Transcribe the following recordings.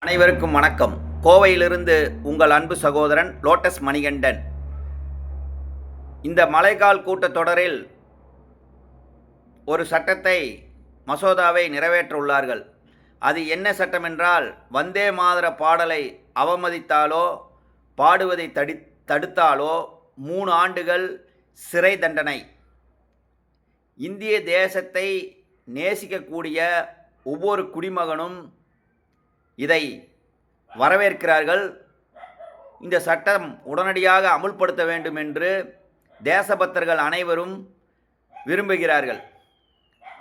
அனைவருக்கும் வணக்கம். கோவையிலிருந்து உங்கள் அன்பு சகோதரன் லோட்டஸ் மணிகண்டன். இந்த மழைக்கால் கூட்டத்தொடரில் ஒரு சட்டத்தை மசோதாவை நிறைவேற்ற உள்ளார்கள். அது என்ன சட்டம் என்றால், வந்தே மாதர பாடலை அவமதித்தாலோ பாடுவதை தடுத்தாலோ 3 ஆண்டுகள் சிறை தண்டனை. இந்திய தேசத்தை நேசிக்கக்கூடிய ஒவ்வொரு குடிமகனும் இதை வரவேற்கிறார்கள். இந்த சட்டம் உடனடியாக அமுல்படுத்த வேண்டும் என்று தேசபக்தர்கள் அனைவரும் விரும்புகிறார்கள்.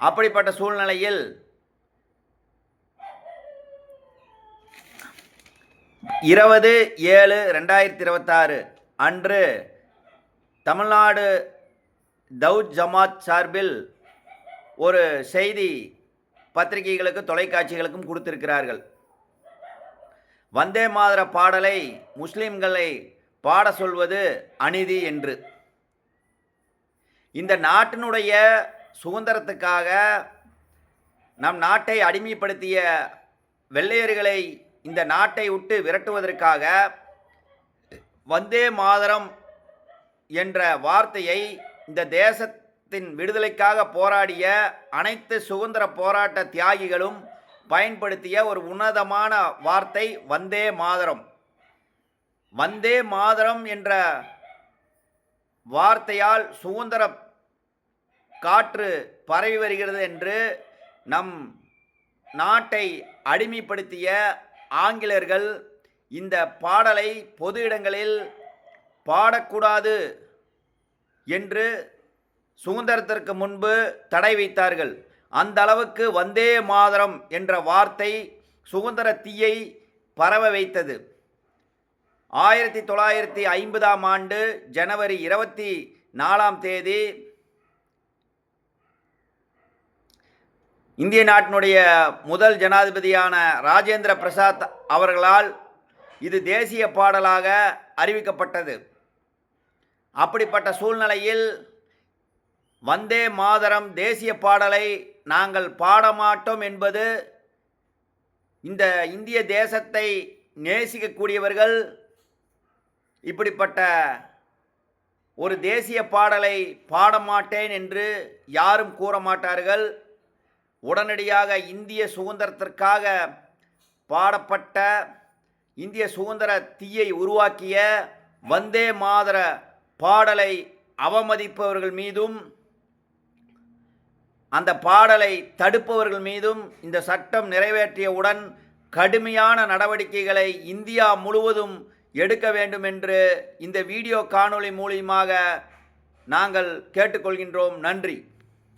அப்படிப்பட்ட சூழ்நிலையில் 20/7/2026 அன்று தமிழ்நாடு தௌத் ஜமாத் சார்பில் ஒரு செய்தி பத்திரிகைகளுக்கு தொலைக்காட்சிகளுக்கும் கொடுத்திருக்கிறார்கள். வந்தே மாதர பாடலை முஸ்லிம்களை பாட சொல்வது அநீதி என்று. இந்த நாட்டினுடைய சுதந்திரத்துக்காக நம் நாட்டை அடிமைப்படுத்திய வெள்ளையர்களை இந்த நாட்டை விட்டு விரட்டுவதற்காக வந்தே மாதரம் என்ற வார்த்தையை இந்த தேசத்தின் விடுதலைக்காக போராடிய அனைத்து சுதந்திர போராட்ட தியாகிகளும் பயன்படுத்திய ஒரு உன்னதமான வார்த்தை வந்தே மாதரம். வந்தே மாதரம் என்ற வார்த்தையால் சுதந்திர காற்று பரவி வருகிறது என்று நம் நாட்டை அடிமைப்படுத்திய ஆங்கிலேயர்கள் இந்த பாடலை பொது இடங்களில் பாடக்கூடாது என்று சுதந்திரத்திற்கு முன்பு தடை வைத்தார்கள். அந்த அளவுக்கு வந்தே மாதரம் என்ற வார்த்தை சுதந்திர தீயை பரவ வைத்தது. 1950ஆம் ஆண்டு ஜனவரி 24ஆம் தேதி இந்திய நாட்டினுடைய முதல் ஜனாதிபதியான ராஜேந்திர பிரசாத் அவர்களால் இது தேசிய பாடலாக அறிவிக்கப்பட்டது. அப்படிப்பட்ட சூழ்நிலையில் வந்தே மாதரம் தேசிய பாடலை நாங்கள் பாடமாட்டோம் என்பது இந்த இந்திய தேசத்தை நேசிக்கக்கூடியவர்கள் இப்படிப்பட்ட ஒரு தேசிய பாடலை பாடமாட்டேன் என்று யாரும் கூற மாட்டார்கள். உடனடியாக இந்திய சுதந்திரத்திற்காக பாடப்பட்ட இந்திய சுதந்திர தீயை உருவாக்கிய வந்தே மாதர பாடலை அவமதிப்பவர்கள் மீதும் அந்த பாடலை தடுப்பவர்கள் மீதும் இந்த சட்டம் நிறைவேற்றியவுடன் கடுமையான நடவடிக்கைகளை இந்தியா முழுவதும் எடுக்க வேண்டும் என்று இந்த வீடியோ காணொளி மூலமாக நாங்கள் கேட்டுக்கொள்கின்றோம். நன்றி.